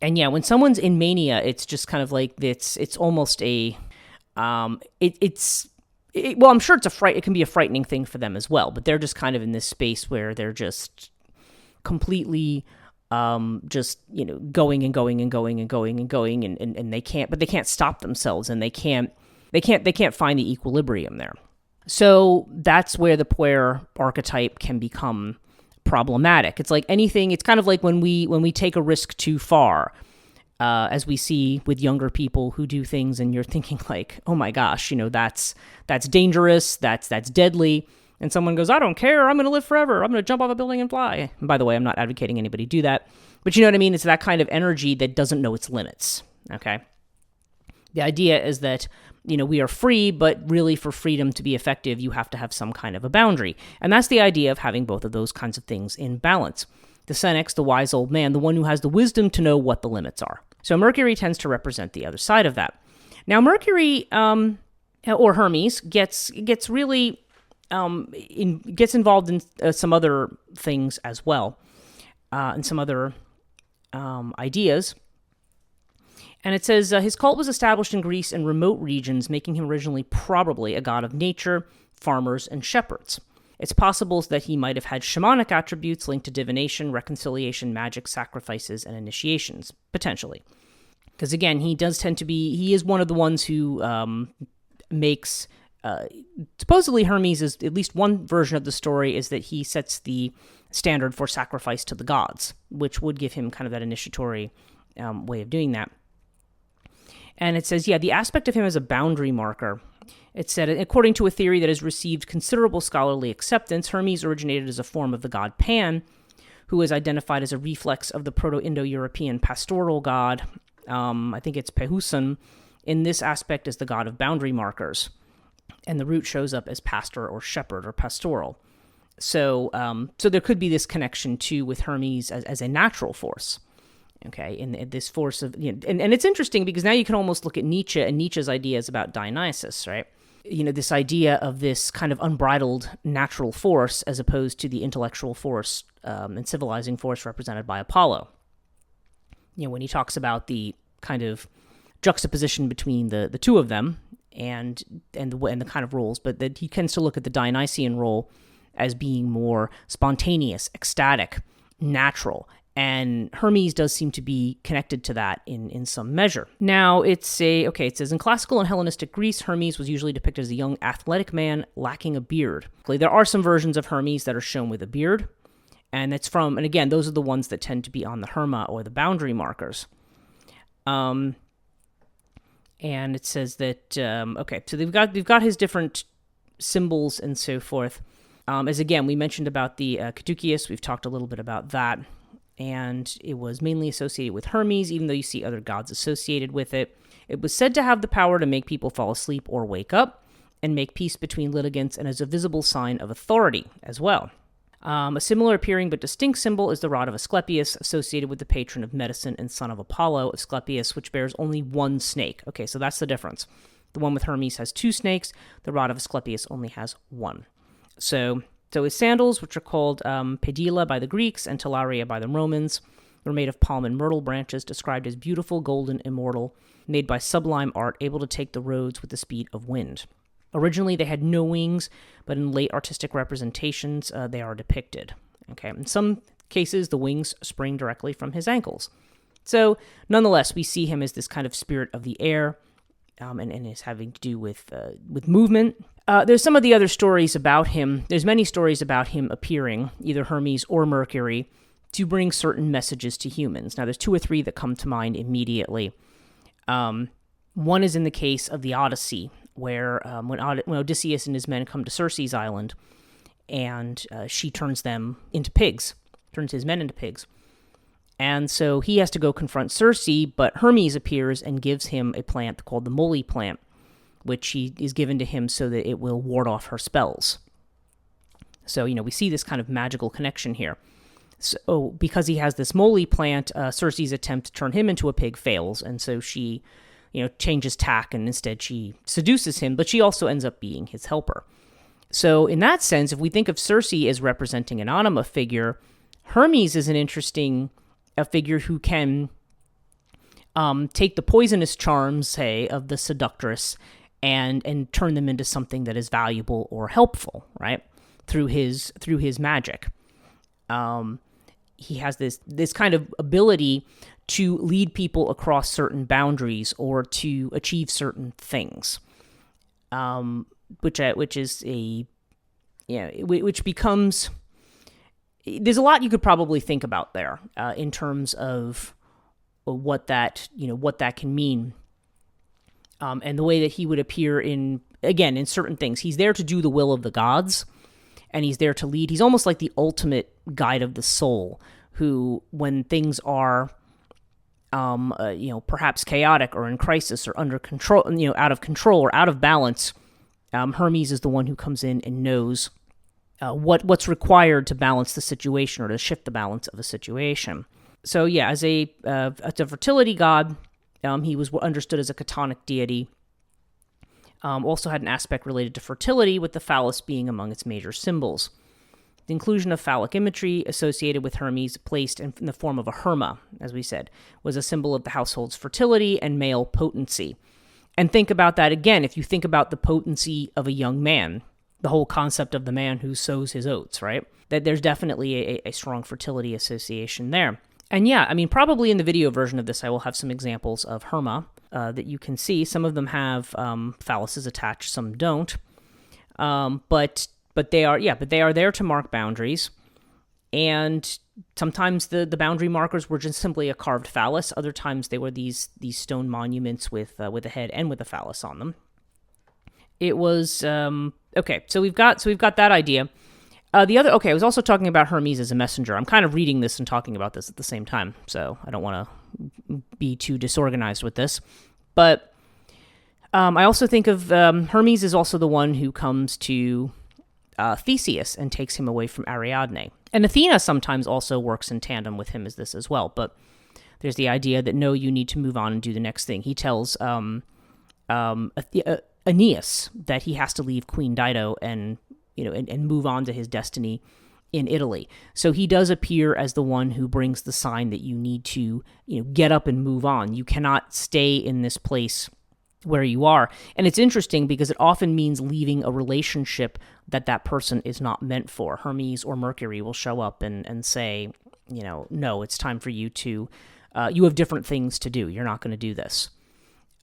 And yeah, when someone's in mania, it's just kind of like it's almost a well, I'm sure it can be a frightening thing for them as well, but they're just kind of in this space where they're just completely going and going and going and going and going, and they can't stop themselves, and they can't find the equilibrium there. So that's where the Puer archetype can become problematic. It's like anything. It's kind of like when we take a risk too far, as we see with younger people who do things, and you're thinking like, oh my gosh, that's dangerous, that's deadly. and someone goes, I don't care, I'm going to live forever, I'm going to jump off a building and fly. And by the way, I'm not advocating anybody do that, but you know what I mean? It's that kind of energy that doesn't know its limits, okay? The idea is that, we are free, but really for freedom to be effective, you have to have some kind of a boundary. And that's the idea of having both of those kinds of things in balance. The Senex, the wise old man, the one who has the wisdom to know what the limits are. So Mercury tends to represent the other side of that. Now Mercury, or Hermes, gets really gets involved in some other things as well, and some other ideas. And it says, his cult was established in Greece and remote regions, making him originally probably a god of nature, farmers, and shepherds. It's possible that he might have had shamanic attributes linked to divination, reconciliation, magic, sacrifices, and initiations, potentially. Because again, he is one of the ones who makes, supposedly Hermes is, at least one version of the story is that he sets the standard for sacrifice to the gods, which would give him kind of that initiatory way of doing that. And it says, the aspect of him as a boundary marker. It said, according to a theory that has received considerable scholarly acceptance, Hermes originated as a form of the god Pan, who is identified as a reflex of the Proto-Indo-European pastoral god, I think it's Pehusan, in this aspect as the god of boundary markers. And the root shows up as pastor or shepherd or pastoral. So there could be this connection, too, with Hermes as a natural force. Okay, in this force of, and it's interesting because now you can almost look at Nietzsche and Nietzsche's ideas about Dionysus, right? This idea of this kind of unbridled natural force as opposed to the intellectual force and civilizing force represented by Apollo. When he talks about the kind of juxtaposition between the two of them and the kind of roles, but that he tends to look at the Dionysian role as being more spontaneous, ecstatic, natural. And Hermes does seem to be connected to that in some measure. Now, it says, in classical and Hellenistic Greece, Hermes was usually depicted as a young athletic man lacking a beard. There are some versions of Hermes that are shown with a beard, and again, those are the ones that tend to be on the Herma or the boundary markers. And it says that, so they've got his different symbols and so forth. As again, we mentioned about the Chthonia, we've talked a little bit about that. And it was mainly associated with Hermes, even though you see other gods associated with it. It was said to have the power to make people fall asleep or wake up, and make peace between litigants, and as a visible sign of authority as well. A similar appearing but distinct symbol is the rod of Asclepius, associated with the patron of medicine and son of Apollo, Asclepius, which bears only one snake. Okay, so that's the difference. The one with Hermes has two snakes. The rod of Asclepius only has one. So his sandals, which are called pedila by the Greeks and talaria by the Romans, were made of palm and myrtle branches, described as beautiful, golden, immortal, made by sublime art, able to take the roads with the speed of wind. Originally, they had no wings, but in late artistic representations, they are depicted. Okay, in some cases, the wings spring directly from his ankles. So, nonetheless, we see him as this kind of spirit of the air, and is having to do with movement. There's some of the other stories about him. There's many stories about him appearing, either Hermes or Mercury, to bring certain messages to humans. Now, there's two or three that come to mind immediately. One is in the case of the Odyssey, where when Odysseus and his men come to Circe's island, and she turns them into pigs, turns his men into pigs. And so he has to go confront Circe, but Hermes appears and gives him a plant called the moly plant, which is given to him so that it will ward off her spells. So, we see this kind of magical connection here. So, because he has this moly plant, Circe's attempt to turn him into a pig fails, and so she, changes tack, and instead she seduces him, but she also ends up being his helper. So, in that sense, if we think of Circe as representing an anima figure, Hermes is an interesting figure who can take the poisonous charms, say, of the seductress and turn them into something that is valuable or helpful, right? Through his magic. He has this kind of ability to lead people across certain boundaries or to achieve certain things, which becomes. There's a lot you could probably think about there in terms of what that can mean, and the way that he would appear in certain things. He's there to do the will of the gods, and he's there to lead. He's almost like the ultimate guide of the soul, who, when things are, perhaps chaotic or in crisis or under control, out of control or out of balance, Hermes is the one who comes in and knows what's required to balance the situation or to shift the balance of a situation. So yeah, as a fertility god, he was understood as a Chtonic deity. Also had an aspect related to fertility, with the phallus being among its major symbols. The inclusion of phallic imagery associated with Hermes, placed in the form of a Herma, as we said, was a symbol of the household's fertility and male potency. And think about that again, if you think about the potency of a young man, the whole concept of the man who sows his oats, right? That there's definitely a strong fertility association there. And yeah, I mean, probably in the video version of this, I will have some examples of Herma that you can see. Some of them have phalluses attached, some don't. But they are there to mark boundaries. And sometimes the boundary markers were just simply a carved phallus. Other times they were these stone monuments with a head and with a phallus on them. It was okay. So we've got that idea. I was also talking about Hermes as a messenger. I'm kind of reading this and talking about this at the same time, so I don't want to be too disorganized with this. But I also think of Hermes is also the one who comes to Theseus and takes him away from Ariadne. And Athena sometimes also works in tandem with him as well. But there's the idea that, no, you need to move on and do the next thing. He tells Aeneas that he has to leave Queen Dido and move on to his destiny in Italy. So he does appear as the one who brings the sign that you need to, get up and move on. You cannot stay in this place where you are. And it's interesting because it often means leaving a relationship that person is not meant for. Hermes or Mercury will show up and say, no, it's time for you to, you have different things to do. You're not going to do this.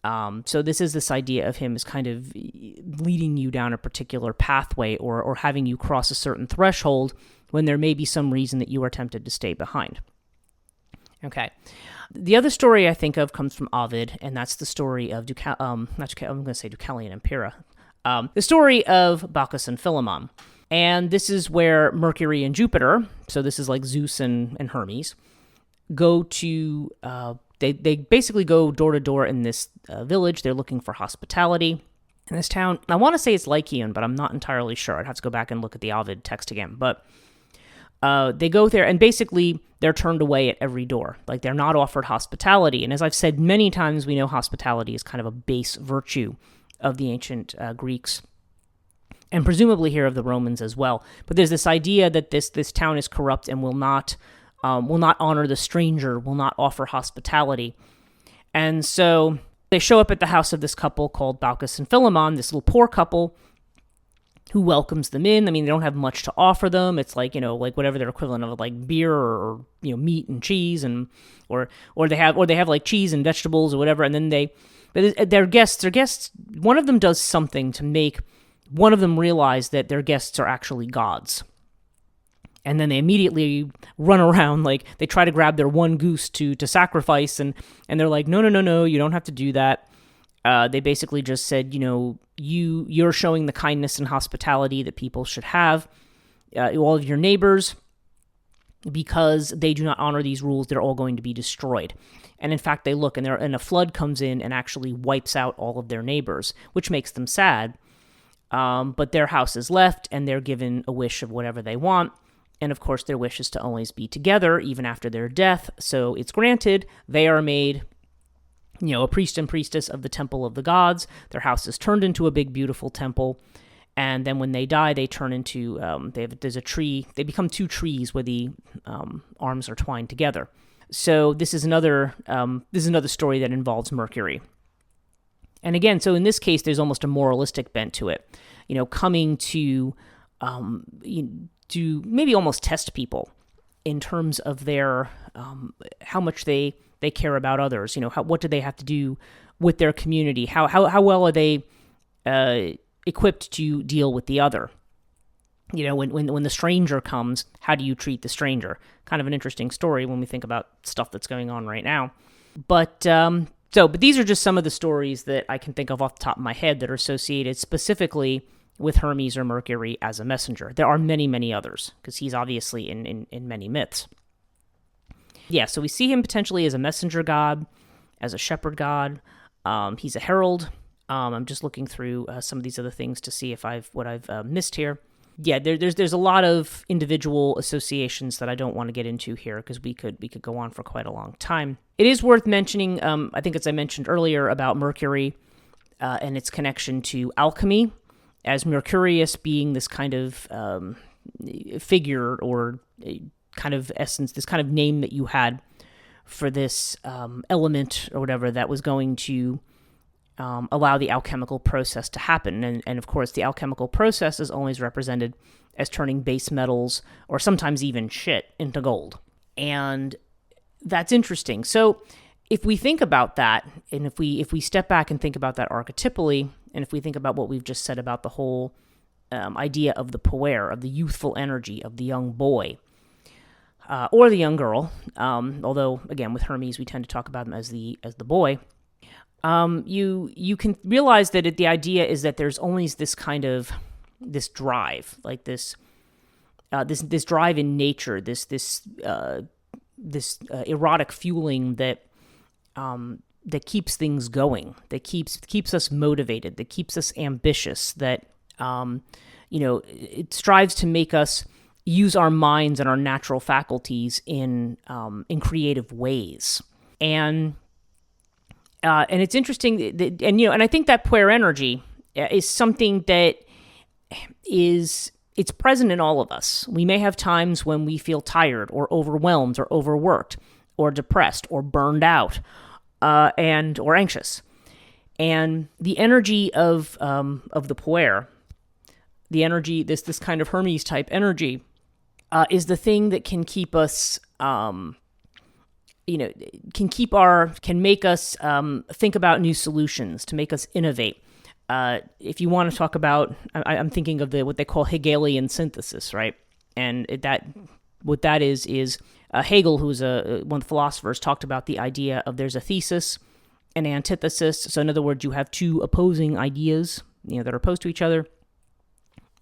So this idea of him is kind of leading you down a particular pathway or having you cross a certain threshold when there may be some reason that you are tempted to stay behind. Okay. The other story I think of comes from Ovid, and that's the story of I'm going to say Deucalion and Pyrrha. The story of Bacchus and Philemon. And this is where Mercury and Jupiter, so this is like Zeus and Hermes, go to... They basically go door to door in this village. They're looking for hospitality in this town. I want to say it's Lycaon, but I'm not entirely sure. I'd have to go back and look at the Ovid text again. But they go there, and basically they're turned away at every door. Like, they're not offered hospitality. And as I've said many times, we know hospitality is kind of a base virtue of the ancient Greeks, and presumably here of the Romans as well. But there's this idea that this town is corrupt and will not honor the stranger, will not offer hospitality. And so they show up at the house of this couple called Bacchus and Philemon, this little poor couple who welcomes them in. I mean, they don't have much to offer them. It's like, like whatever their equivalent of like beer or meat and cheese, and or they have like cheese and vegetables or whatever. And then their guests, one of them does something to make one of them realize that their guests are actually gods. And then they immediately run around, like they try to grab their one goose to sacrifice, and they're like, no, you don't have to do that. They basically just said, you're showing the kindness and hospitality that people should have, all of your neighbors, because they do not honor these rules, they're all going to be destroyed. And in fact, they look, and a flood comes in and actually wipes out all of their neighbors, which makes them sad. But their house is left, and they're given a wish of whatever they want. And of course, their wish is to always be together, even after their death. So it's granted. They are made, a priest and priestess of the temple of the gods. Their house is turned into a big, beautiful temple. And then when they die, they turn into, there's a tree. They become two trees where the arms are twined together. So this is another story that involves Mercury. And again, so in this case, there's almost a moralistic bent to it. Coming to maybe almost test people in terms of their how much they care about others. What do they have to do with their community? How well are they equipped to deal with the other? When the stranger comes, how do you treat the stranger? Kind of an interesting story when we think about stuff that's going on right now. But these are just some of the stories that I can think of off the top of my head that are associated specifically with Hermes or Mercury as a messenger. There are many, many others, because he's obviously in many myths. Yeah, so we see him potentially as a messenger god, as a shepherd god. He's a herald. I'm just looking through some of these other things to see if I've missed here. Yeah, there's a lot of individual associations that I don't want to get into here, because we could go on for quite a long time. It is worth mentioning, I think as I mentioned earlier, about Mercury and its connection to alchemy, as Mercurius being this kind of figure or kind of essence, this kind of name that you had for this element or whatever that was going to allow the alchemical process to happen. And of course, the alchemical process is always represented as turning base metals, or sometimes even shit, into gold. And that's interesting. So if we think about that, and if we step back and think about that archetypally, and if we think about what we've just said about the whole idea of the Puer, of the youthful energy of the young boy, or the young girl, although again with Hermes we tend to talk about him as the boy, you can realize that the idea is that there's always this kind of this drive, like this drive in nature, this erotic fueling that keeps things going, that keeps us motivated, that keeps us ambitious, that it strives to make us use our minds and our natural faculties in creative ways. And it's interesting that, and I think that Puer energy is something that it's present in all of us. We may have times when we feel tired or overwhelmed or overworked or depressed or burned out or anxious. And the energy of the Puer, the energy, this kind of Hermes type energy, is the thing that can keep us, can make us think about new solutions, to make us innovate. If you want to talk about, I'm thinking of what they call Hegelian synthesis, right? And what that is Hegel, who's one of the philosophers, talked about the idea of there's a thesis, an antithesis. So in other words, you have two opposing ideas, that are opposed to each other,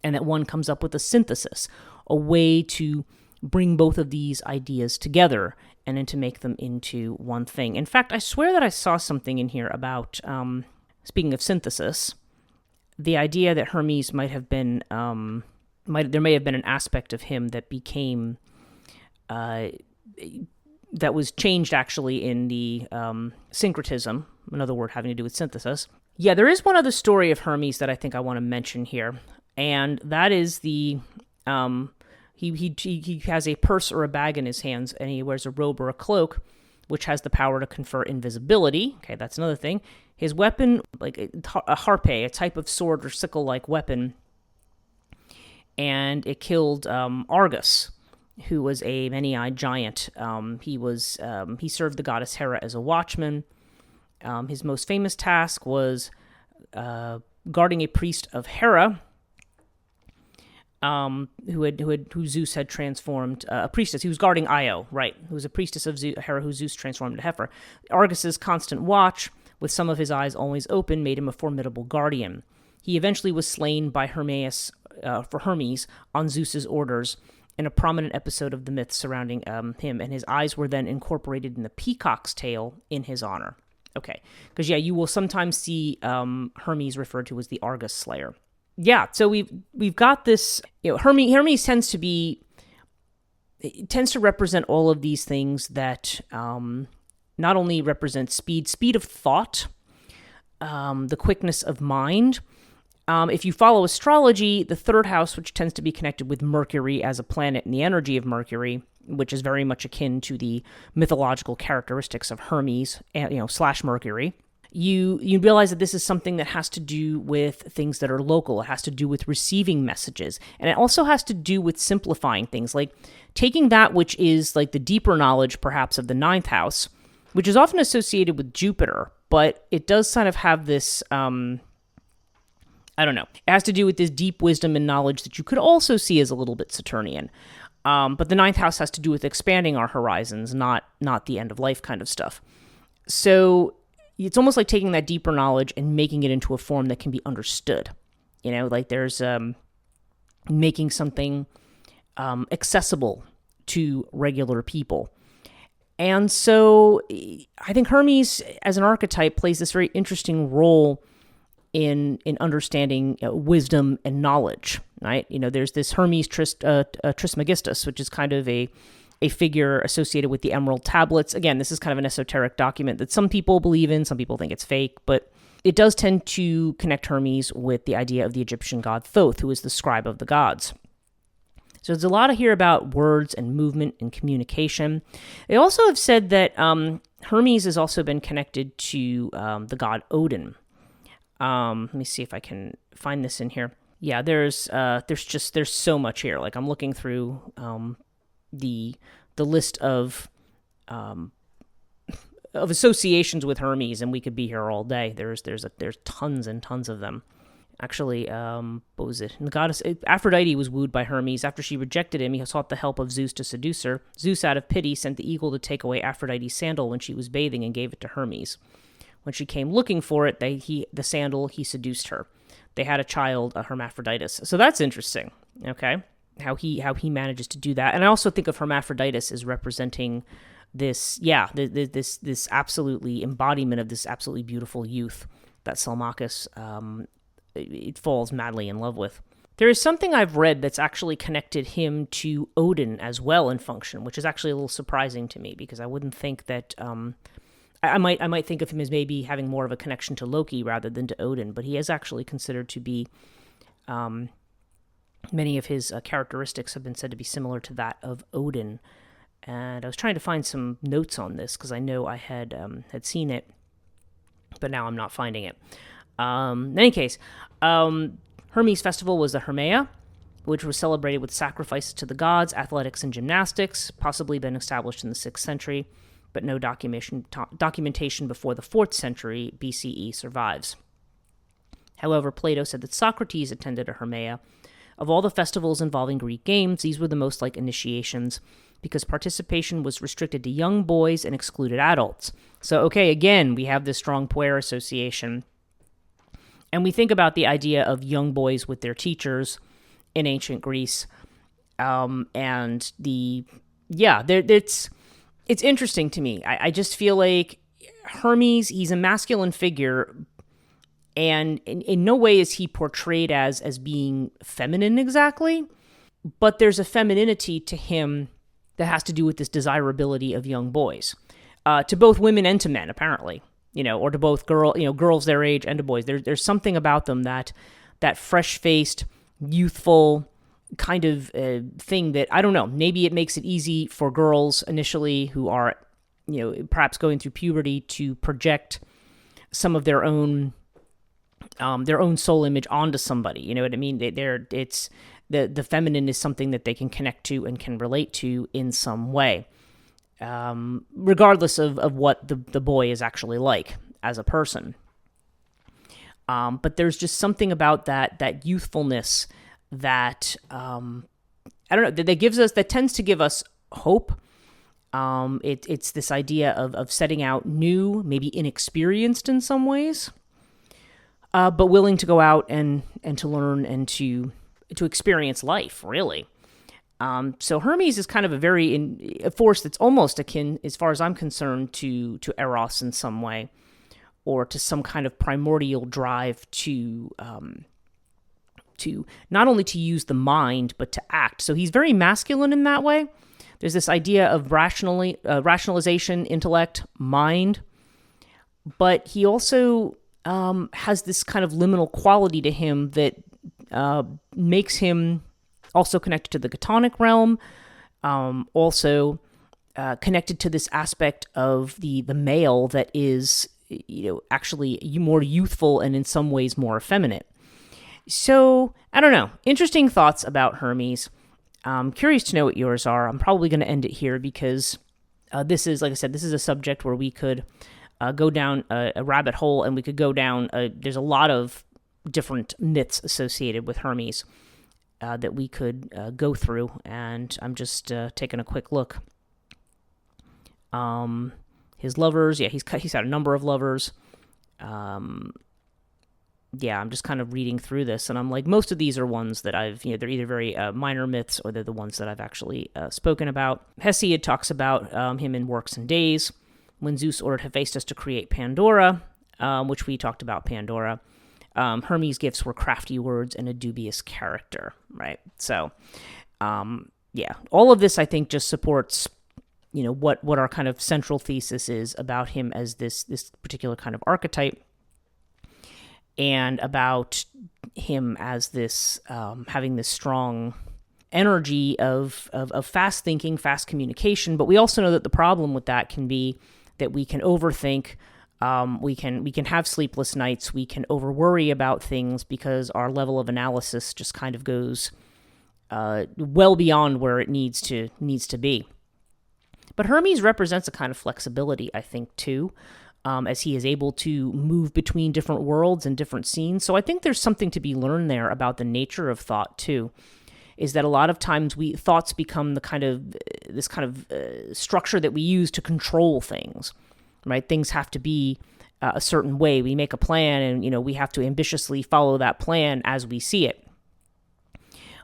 and that one comes up with a synthesis, a way to bring both of these ideas together and then to make them into one thing. In fact, I swear that I saw something in here about, speaking of synthesis, the idea that Hermes might have been, there may have been an aspect of him that became, that was changed actually in the syncretism, another word having to do with synthesis. Yeah, there is one other story of Hermes that I think I want to mention here, and that is the he has a purse or a bag in his hands, and he wears a robe or a cloak, which has the power to confer invisibility. Okay, that's another thing. His weapon, like a harpe, a type of sword or sickle-like weapon, and it killed Argus, who was a many-eyed giant. He served the goddess Hera as a watchman. His most famous task was guarding a priest of Hera, who Zeus had transformed, a priestess. He was guarding Io, right? Who was a priestess of Hera, who Zeus transformed into Heifer. Argus's constant watch, with some of his eyes always open, made him a formidable guardian. He eventually was slain by Hermes on Zeus's orders in a prominent episode of the myth surrounding him, and his eyes were then incorporated in the peacock's tail in his honor. Okay, because you will sometimes see Hermes referred to as the Argus Slayer. Yeah, so we've got this. Hermes tends to represent all of these things that not only represent speed of thought, the quickness of mind. If you follow astrology, the third house, which tends to be connected with Mercury as a planet and the energy of Mercury, which is very much akin to the mythological characteristics of Hermes, / Mercury. You realize that this is something that has to do with things that are local. It has to do with receiving messages. And it also has to do with simplifying things, like taking that which is like the deeper knowledge, perhaps, of the ninth house, which is often associated with Jupiter, but it does kind of have this, I don't know. It has to do with this deep wisdom and knowledge that you could also see as a little bit Saturnian. But the ninth house has to do with expanding our horizons, not the end of life kind of stuff. So it's almost like taking that deeper knowledge and making it into a form that can be understood. Like there's making something accessible to regular people. And so I think Hermes as an archetype plays this very interesting role in understanding wisdom and knowledge, right? There's this Hermes Trismegistus, which is kind of a figure associated with the Emerald Tablets. Again, this is kind of an esoteric document that some people believe in, some people think it's fake, but it does tend to connect Hermes with the idea of the Egyptian god Thoth, who is the scribe of the gods. So there's a lot here about words and movement and communication. They also have said that Hermes has also been connected to the god Odin. Let me see if I can find this in here. Yeah, there's so much here. Like I'm looking through the list of associations with Hermes, and we could be here all day. There's tons and tons of them. Actually, what was it? And the goddess Aphrodite was wooed by Hermes. After she rejected him, he sought the help of Zeus to seduce her. Zeus, out of pity, sent the eagle to take away Aphrodite's sandal when she was bathing and gave it to Hermes. When she came looking for it, he seduced her. They had a child, a hermaphroditus. So that's interesting. Okay, how he manages to do that. And I also think of Hermaphroditus as representing this absolutely embodiment of this absolutely beautiful youth that Seleucus it falls madly in love with. There is something I've read that's actually connected him to Odin as well in function, which is actually a little surprising to me because I wouldn't think that. I might think of him as maybe having more of a connection to Loki rather than to Odin, but he is actually considered to be. Many of his characteristics have been said to be similar to that of Odin, and I was trying to find some notes on this because I know I had seen it, but now I'm not finding it. In any case, Hermes festival was the Hermea, which was celebrated with sacrifices to the gods, athletics, and gymnastics, possibly been established in the 6th century, but no documentation before the 4th century BCE survives. However, Plato said that Socrates attended a Hermea. Of all the festivals involving Greek games, these were the most like initiations because participation was restricted to young boys and excluded adults. So, okay, again, we have this strong Puer association. And we think about the idea of young boys with their teachers in ancient Greece. It's interesting to me. I just feel like Hermes, he's a masculine figure, and in no way is he portrayed as being feminine exactly, but there's a femininity to him that has to do with this desirability of young boys, to both women and to men, apparently, or to both girls their age and to boys. There's something about them that fresh-faced, youthful kind of thing that, I don't know, maybe it makes it easy for girls initially who are, perhaps going through puberty to project some of their own soul image onto somebody. You know what I mean? It's the feminine is something that they can connect to and can relate to in some way, regardless of what the boy is actually like as a person. But there's just something about that youthfulness that I don't know, that tends to give us hope. It's this idea of setting out new, maybe inexperienced in some ways, but willing to go out and to learn and to experience life, really. So Hermes is kind of a force that's almost akin, as far as I'm concerned, to Eros in some way, or to some kind of primordial drive to not only to use the mind, but to act. So he's very masculine in that way. There's this idea of rationalization, intellect, mind, but he also has this kind of liminal quality to him that makes him also connected to the Chtonic realm, also connected to this aspect of the male that is, actually more youthful and in some ways more effeminate. So, I don't know. Interesting thoughts about Hermes. I'm curious to know what yours are. I'm probably going to end it here because this is, like I said, this is a subject where we could go down a rabbit hole, and we could go down, there's a lot of different myths associated with Hermes that we could go through, and I'm just taking a quick look. His lovers, he's had a number of lovers. yeah, I'm just kind of reading through this, and I'm like, most of these are ones that I've, they're either very minor myths, or they're the ones that I've actually spoken about. Hesiod talks about him in Works and Days, when Zeus ordered Hephaestus to create Pandora, which we talked about Pandora. Hermes' gifts were crafty words and a dubious character, right? So, yeah, all of this I think just supports, what our kind of central thesis is about him as this particular kind of archetype, and about him as this having this strong energy of fast thinking, fast communication. But we also know that the problem with that can be that we can overthink. We can have sleepless nights. We can over worry about things because our level of analysis just kind of goes well beyond where it needs to be. But Hermes represents a kind of flexibility, I think, too, as he is able to move between different worlds and different scenes. So I think there's something to be learned there about the nature of thought too. Is that a lot of times thoughts become this kind of structure that we use to control things. Right? Things have to be a certain way. We make a plan, and we have to ambitiously follow that plan as we see it.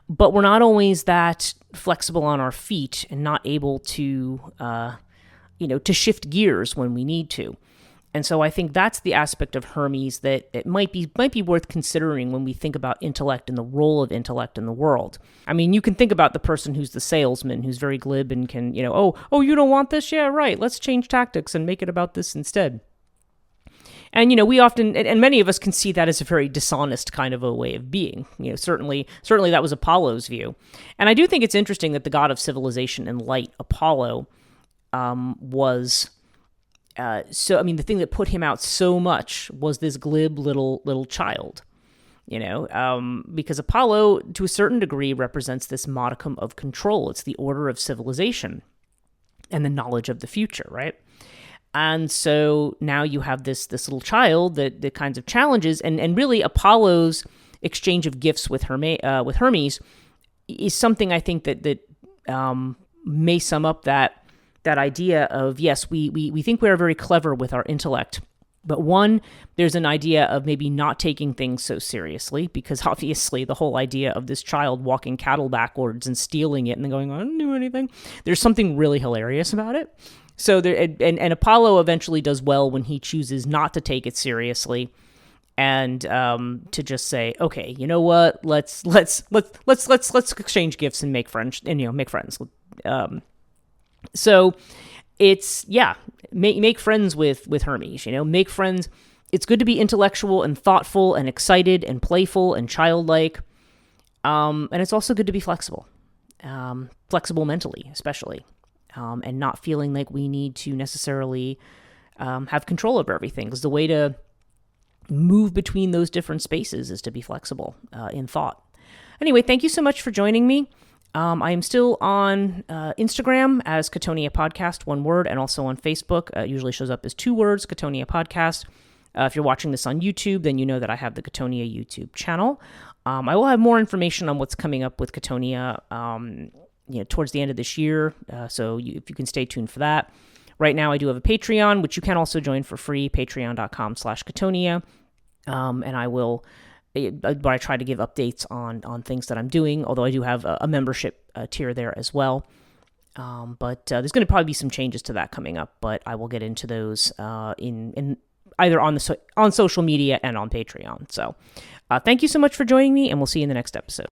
But we're not always that flexible on our feet and not able to, to shift gears when we need to. And so I think that's the aspect of Hermes that it might be worth considering when we think about intellect and the role of intellect in the world. I mean, you can think about the person who's the salesman, who's very glib and can, oh, you don't want this? Yeah, right. Let's change tactics and make it about this instead. And, we often, and many of us can see that as a very dishonest kind of a way of being. Certainly that was Apollo's view. And I do think it's interesting that the god of civilization and light, Apollo, was... the thing that put him out so much was this glib little child, because Apollo, to a certain degree, represents this modicum of control. It's the order of civilization and the knowledge of the future, right? And so now you have this little child that kinds of challenges, and really Apollo's exchange of gifts with Hermes is something I think that may sum up that idea of, yes, we think we are very clever with our intellect, but there's an idea of maybe not taking things so seriously, because obviously the whole idea of this child walking cattle backwards and stealing it and then going, I didn't do anything, there's something really hilarious about it. So and Apollo eventually does well when he chooses not to take it seriously, and to just say, okay, you know what, let's exchange gifts and make friends, make friends. So it's, make friends with Hermes, make friends. It's good to be intellectual and thoughtful and excited and playful and childlike. And it's also good to be flexible mentally, especially, and not feeling like we need to necessarily have control over everything, because the way to move between those different spaces is to be flexible in thought. Anyway, thank you so much for joining me. I am still on Instagram as Chthonia Podcast, one word, and also on Facebook. It usually shows up as 2 words, Chthonia Podcast. If you're watching this on YouTube, then you know that I have the Chthonia YouTube channel. I will have more information on what's coming up with Chthonia towards the end of this year, so if you can stay tuned for that. Right now, I do have a Patreon, which you can also join for free, patreon.com/Chthonia, and I will... But I try to give updates on things that I'm doing, although I do have a membership tier there as well. But there's going to probably be some changes to that coming up, but I will get into those in either on social media and on Patreon. So thank you so much for joining me, and we'll see you in the next episode.